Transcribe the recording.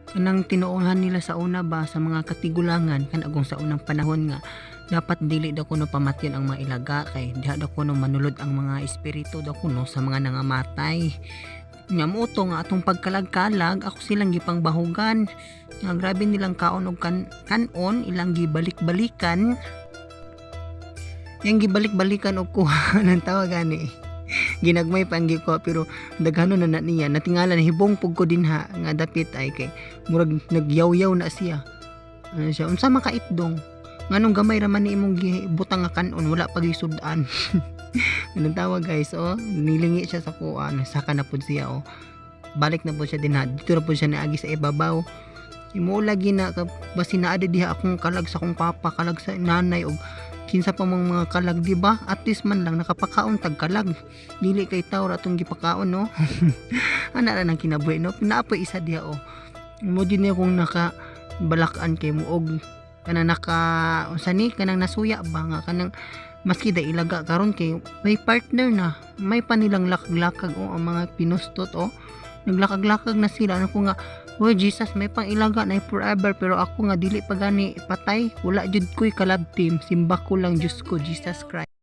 kanang tinuohan nila sa una ba sa mga katigulangan kanagong sa unang panahon nga dapat dili daw kuno pamatyon ang mga ilaga kay diha daw kuno manulod ang mga espiritu daw kuno sa mga nangamatay. Nga mo to nga atong pagkalag-kalag ako silang gipangbahugan nga grabe nilang kaon og kanon ilang gibalik-balikan yang gibalik-balikan og kuha ng tawag gani ginagmay panggi ko pero daghano na niya natingalan hibong pug ko dinha nga dapit ay kay murag nagyaw-yaw na siya ano siya unsa makaitdong nganong gamay ra man ni imong gibutang nga kanon wala pa gisudan. Anong tawag guys nilingi siya sa kuan saka na pud siya balik na po siya dinha dito na po siya naagi sa ibabaw imo lagi na basi naade diha akong kalag sa akong papa kalag sa nanay og kinsa pa mga kalag di ba at least man lang nakapakaon tag kalag dili kay tawra atong gipakaon no. Ana ra nang kinabuhi no pinaapoy isa diha mo din niya kung naka balakan kay mo og kanang naka unsa ni kanang nasuya ba nga kanang maski da ilaga karon kay may partner na may panilang lakag-lakag ang mga pinustot naglakag-lakag na sila ano ko nga oh Jesus may pang ilaga na forever pero ako nga dili pa gani patay wala jud ko'y kalab team simba ko lang Diyos ko Jesus Christ.